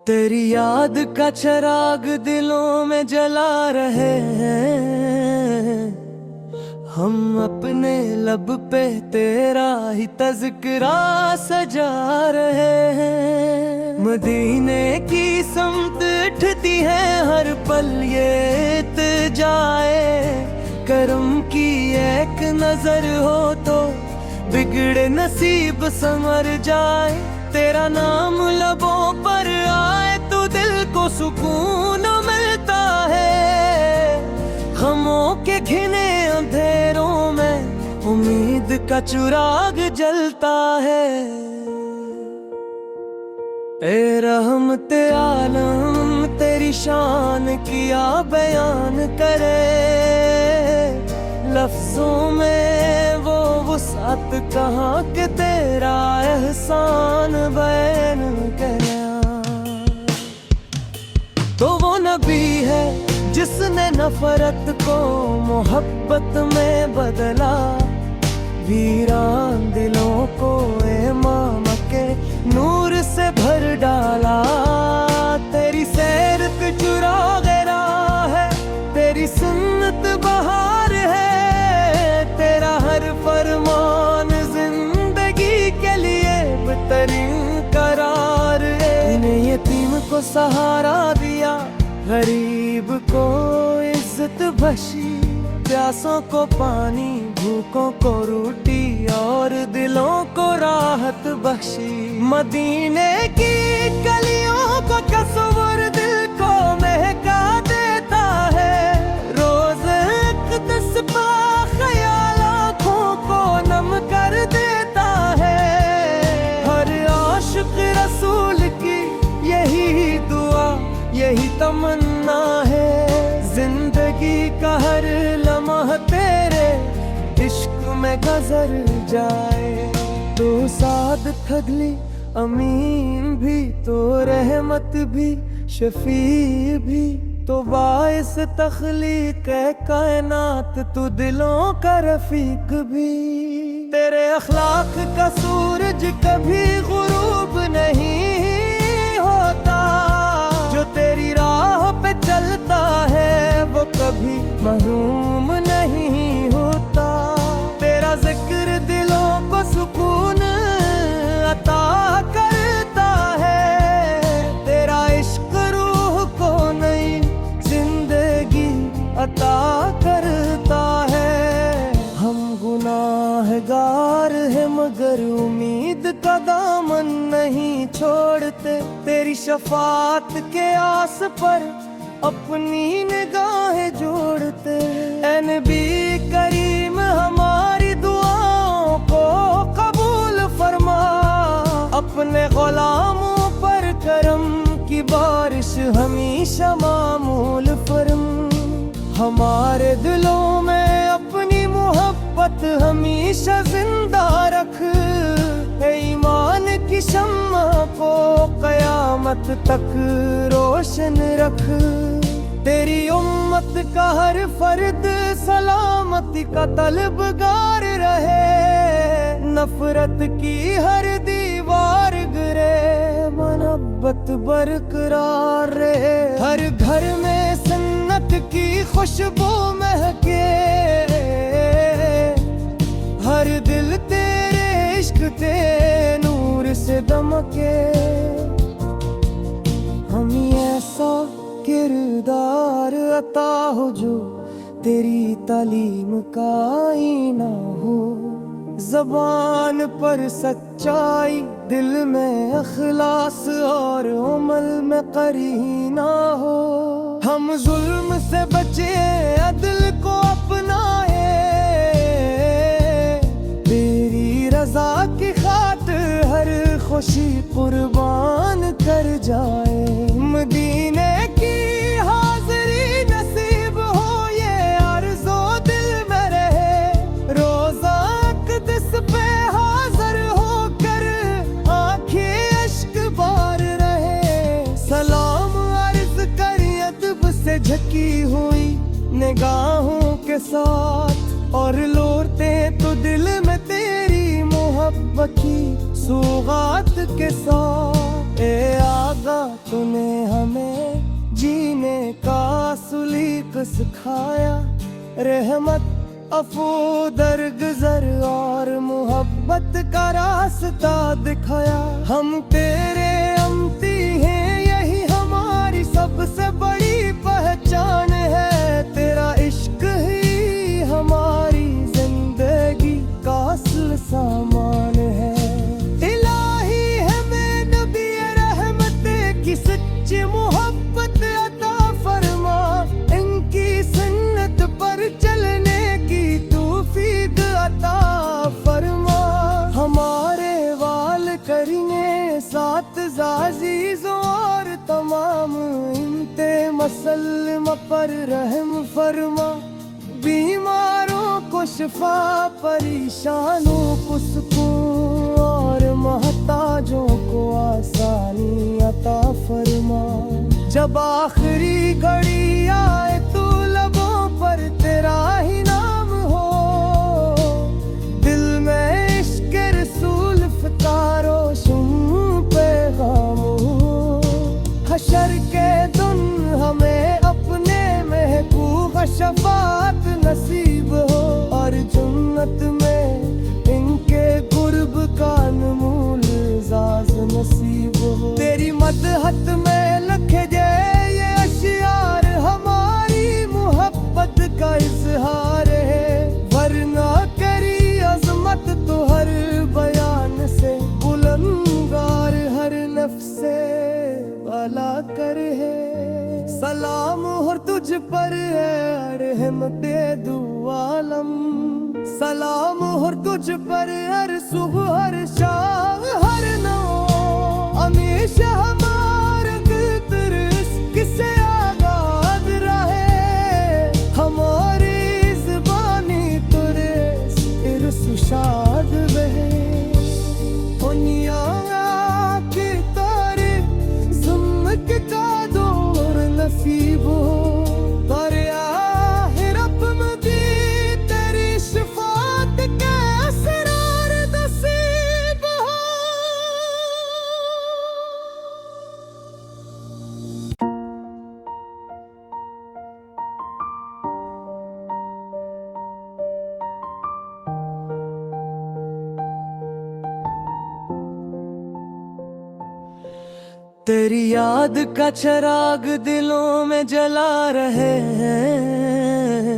तेरी याद का चिराग दिलों में जला रहे हैं हम, अपने लब पे तेरा ही तज़किरा सजा रहे हैं। मदीने की समत उठती है हर पल ये इत्जाए, करम की एक नजर हो तो बिगड़े नसीब संवर जाए। तेरा नाम लबों पर आए तो दिल को सुकून मिलता है, गमों के घिने अंधेरों में उम्मीद का चिराग जलता है। ए रहमते आलम तेरी शान किया बयान करे, लफ्जों में वो वुसअत कहाँ के तेरा एहसान बयान गया। तो वो नबी है जिसने नफरत को मोहब्बत में बदला, वीरान दिलों को इमाम के नूर से भर डाला। तेरी सैर पे चुराग राह है, तेरी सुन्नत बहार है, तेरा हर फरमान जिंदगी के लिए बेहतरीन करार है। तूने यतीम को सहारा दिया, गरीब को इज्जत बख्शी, प्यासों को पानी, भूखों को रोटी और दिलों को राहत बख्शी। मदीने की गलियों को तस्वीर दिल को महका देता है, रोज अक़दस पा ख्याल आँखों को नम कर देता है। हर आशिक रसूल की यही दुआ यही तमन्ना है, जिंदगी का हर लम्हा तेरे इश्क में गुज़र जाए। तो साद खगली अमीन भी, तो रहमत भी, शफी भी, तो बाइस तख्लीक कायनात, तू दिलों का रफीक भी। तेरे अखलाक का सूरज कभी गुरूब नहीं होता, जो तेरी राह पे चलता है वो कभी महरूम नहीं होता। तेरा जिक्र दिलों को सुकून अता करता है, तेरा इश्क रूह को नई जिंदगी अता करता है। हम गुनाहगार हैं मगर उम्मीद का दामन नहीं छोड़ते, तेरी शफात के आस पर अपनी निगाहें जोड़ते। ऐ नबी करीम हमारी दुआओं को कबूल फरमा, अपने गुलामों पर करम की बारिश हमेशा मामूल फरम। हमारे दिलों में अपनी मोहब्बत हमेशा जिंदा रख, ईमान की शम्मा को कयामत तक रोशन रख। तेरी उम्मत का हर फर्द सलामती का तलबगार रहे, नफरत की हर दीवार गिरे, मोहब्बत बरकरार रहे। हर घर में सुन्नत की खुशबू महके, हर दिल तेरे इश्क ते नूर से दमके। हमें ऐसा किरदार अता हो जो तेरी तालीम का आईना हो, ज़बान पर सच्चाई, दिल में अखलास और अमल में करीना हो। हम जुल्म से बचे अदल को अपनाए, तेरी रजा की खातिर हर खुशी कुर्बान कर जाए। मदीने की हाज़री नसीब हो ये आरज़ू दिल में रहे, रोज़ा अक़दस पे हाज़िर होकर आँखें अश्क बार रहे। सलाम अर्ज़ कर अदब से झकी हुई निगाहों के साथ, और लौटते तो दिल में तेरी मोहब्बत की सौगात के साथ। ए आगा तूने हमें जीने का सुलीक सिखाया, रहमत अफू दरगुजर और मोहब्बत का रास्ता दिखाया। हम तेरे अमती हैं, यही हमारी सबसे बड़ी पहचान है। तेरा इश्क ही हमारी जिंदगी का असल सामान है। इलाही हमें नबी रहमत की सच्ची मोहब्बत अता फरमा, इनकी सुन्नत पर चलने तौफीक अता फरमा। हमारे वाल करीने साथ अज़ीज़ों और तमाम इनते मसल्म पर रहम फरमा। बीमारों को शिफा, परेशानों को सुकून और महताजों को आसानी अता फरमा। जब आखिरी घड़ी आए तो लबों पर तेरा ही नाम हो, दिल में इश्क रसूल फिकारो शुम पैगाम हो। हशर के दिन हमें अपने महबूब शफात नसीब हो, और जन्नत में इनके गुर्ब का नमूल एजाज नसीब हो। तेरी मदहत में लखे जाए ये अशियार, हमारी मोहब्बत का इजहार है। वरना करी अजमत तो हर बयान से बुलंदगार, हर नफ्स से वाला कर है। सलाम हो तुझ पर है रहमते दो आलम, सलाम हो तुझ पर हर सुबह हर शाम हर नौ। हमेशा हमारा तेरे इश्क से आगाज रहे, हमारी ज़बानी तेरे इर्द शाद बहे। दुनिया के तारे ज़ुम्मत का दौर नसीब हो, तेरी याद का चराग दिलों में जला रहे हैं।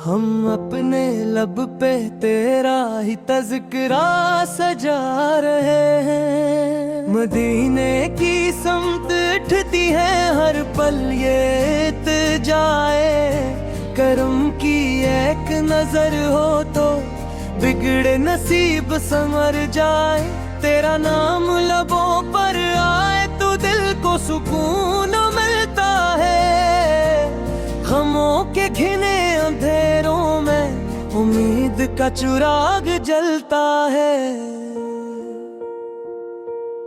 हम अपने लब पे तेरा ही तज़किरा सजा रहे हैं। मदीने की समत उठती है हर पल ये इत्जाए, करम की एक नजर हो तो बिगड़े नसीब संवर जाए। तेरा नाम लबों पर आए तो दिल को सुकून मिलता है। गमों के घिने अंधेरों में उम्मीद का चिराग जलता है।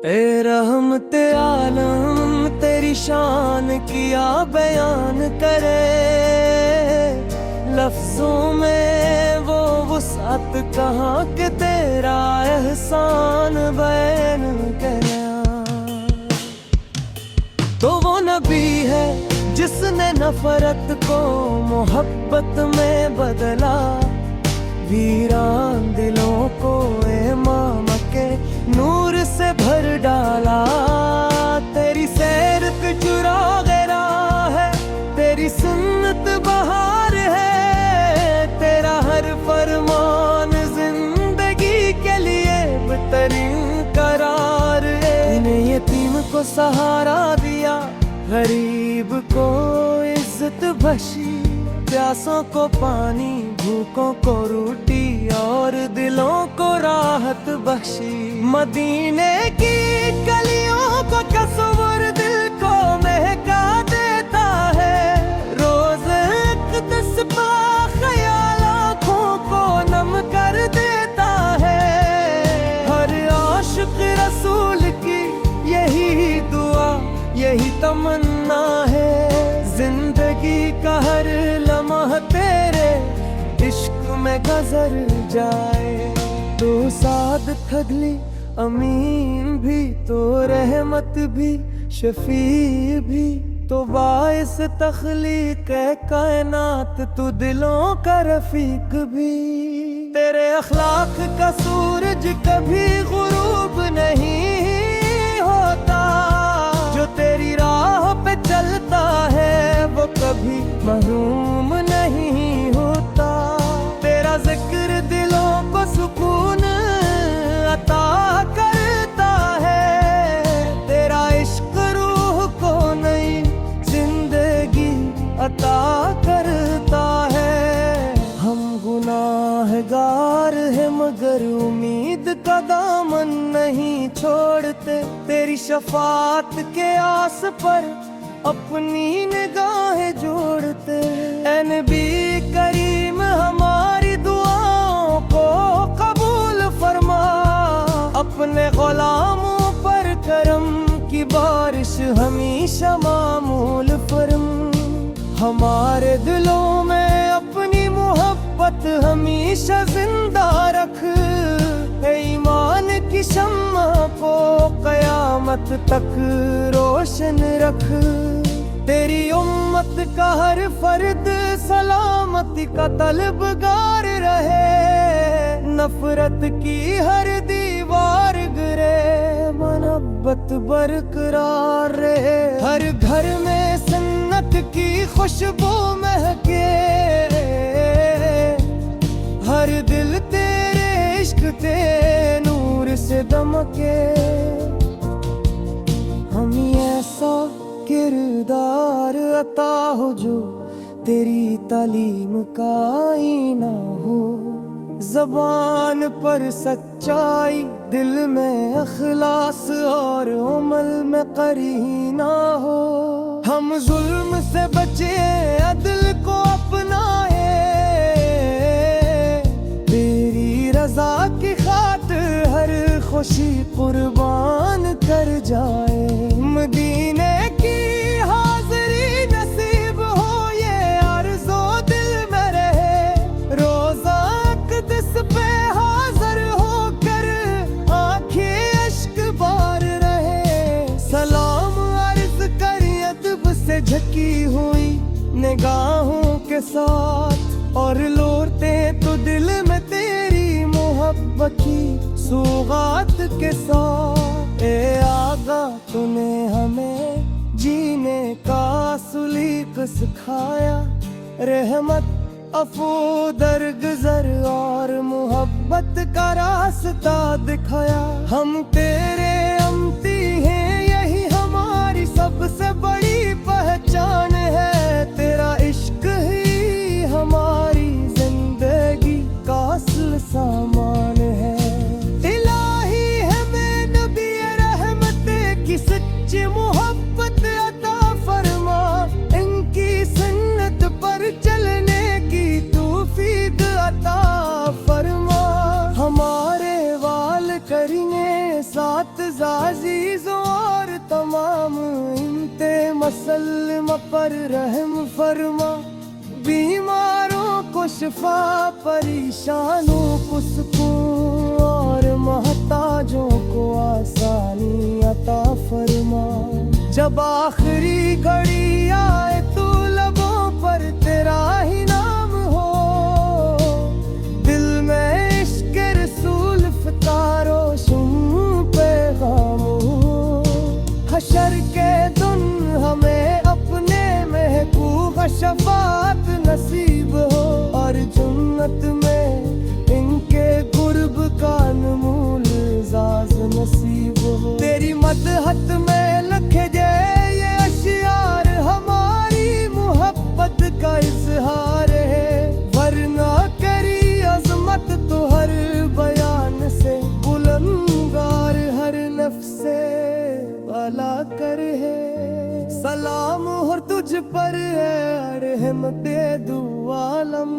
ए रहमते आलम तेरी शान किया बयान करे, लफ्जों में वो वुसअत कहाँ के तेरा एहसान बयान करना। तो वो नबी है जिसने नफरत को मोहब्बत में बदला, वीरान दिलों को इमाम के नूर से भर डाला। तेरी सैर पे चुराग राह है, तेरी सुन्नत बहार है। तेरा हर फरमान जिंदगी के लिए बेहतरीन करार है। तूने यतीम को सहारा दिया, गरीब को इज्जत बख्शी, प्यासों को पानी, भूखों को रोटी और दिलों को राहत बख्शी। मदीने की गलियों को तस्वीर दिल को महका देता है। रोज इक़्तिदास ख्याल आँखों को नम कर देता है। हर आशिक रसूल की यही दुआ यही तमन्ना है। जिंदगी का हर लम्हा तेरे इश्क में गुजर जाए। तो साद थगली अमीन भी तो रहमत भी, शफी भी तो बाइस तख्लीक है कायनात, तू दिलों का रफीक भी। तेरे अखलाक का सूरज कभी गुरूब नहीं होता, जो तेरी राह पे चलता है वो कभी महरूम नहीं होता। तेरा जिक्र दिलों को सुकून अता करता है, तेरा इश्क रूह को नई जिंदगी अता करता है। हम गुनाहगार हैं मगर उम्मीद का दामन नहीं छोड़ते, तेरी शफात के आस पर अपनी निगाहें जोड़ते। ऐ नबी करीम हमारी दुआओं को कबूल फरमा, अपने गुलामों पर करम की बारिश हमेशा मामूल फरम। हमारे दिलों में अपनी मोहब्बत हमेशा जिंदा रख, ईमान की शम्मा को कयामत तक रोशन रख। तेरी उम्मत का हर फर्द सलामती का तलबगार रहे, नफरत की हर दीवार गिरे, मोहब्बत बरकरार रहे। हर घर में सन्नत की खुशबू महके, हर दिल तेरे इश्क ते नूर से दमके। हमें ऐसा किरदार अता हो जो तेरी तालीम का आईना हो, ज़बान पर सच्चाई, दिल में अखलास और अमल में करीना हो। हम जुल्म से बचे अदल को अपनाए, तेरी रजा की खातिर हर खुशी कुर्बान कर जाए। मदीने की हाज़री नसीब हो ये आरज़ो दिल में रहे, रोज़ा अक़दस पे हाज़िर होकर आँखें अश्क बार रहे। सलाम अर्ज़ कर अदब से झकी हुई निगाहों के साथ, और लौटते तो दिल में तेरी मोहब्बत की सौगात के साथ। ए आगा तूने हमें जीने का सुलीक सिखाया, रहमत अफू दरगुज़र और मोहब्बत का रास्ता दिखाया। हम तेरे अमती हैं, यही हमारी सबसे बड़ी पहचान है। तेरा इश्क ही हमारी जिंदगी का असल सामान है। इलाही हमें नबी रहमत की सच्ची मोहब्बत अता फरमा, इनकी सुन्नत पर चलने की तौफीक अता फरमा। हमारे वाल करेंगे साथ अज़ीज़ों और तमाम इनते मसल्लम पर रहम फरमा। बीमारों को शिफा, परेशानों को सुकून और महताजों को आसानी अता फरमा। जब आखिरी घड़ी आए तो लबों पर तेरा ही नाम हो, दिल में इश्क रसूल फिकारो शुम पैगाम हो। हशर के दिन हमें अपने महबूब शफात नसीब हो, और जन्नत में इनके गुर्ब का नमूल एजाज़ नसीब हो। तेरी मदहत में लखे जाए ये अशियार, हमारी मोहब्बत का इजहार है। वरना करी अजमत तो हर बयान से बुलंदगार, हर नफ्स से वाला कर है। सलाम हो तुझ पर है रहमते दो आलम,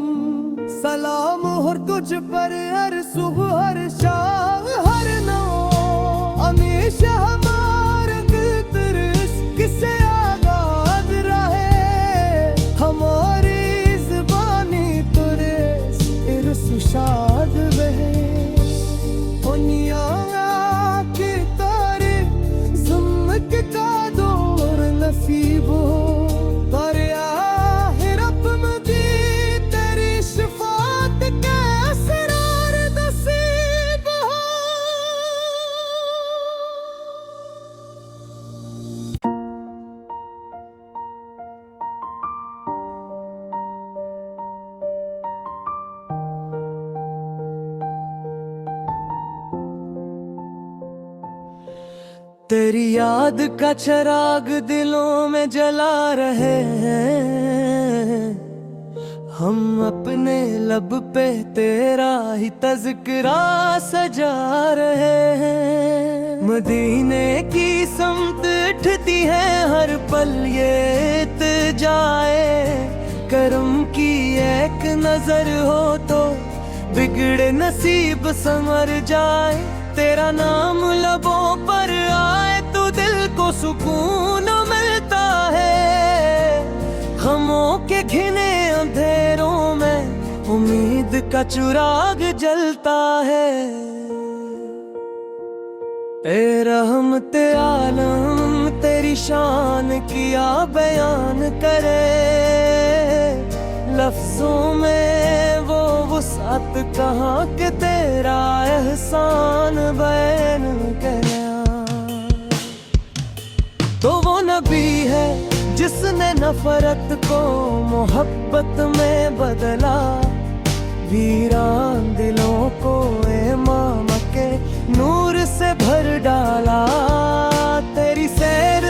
सलाम हो तुझ पर हर सुबह हर शाम हर नौ। हमेशा हमारा दिल तेरे इश्क से आगाज़ रहे, हमारी ज़बानी तेरे इर्श शाद बहे। दुनिया तेरी याद का चिराग दिलों में जला रहे हैं हम, अपने लब पे तेरा ही तज़किरा सजा रहे हैं। मदीने की समत उठती है हर पल ये इत्जाए, करम की एक नजर हो तो बिगड़े नसीब संवर जाए। तेरा नाम लबों पर आए तो दिल को सुकून मिलता है, गमों के घिने अंधेरों में उम्मीद का चिराग जलता है। ए रहमते आलम तेरी शान किया बयान करे, लफ्जों में वो वुसअत कहाँ के तेरा एहसान बयान गया। तो वो नबी है जिसने नफरत को मोहब्बत में बदला, वीरान दिलों को इमाम के नूर से भर डाला। तेरी सैर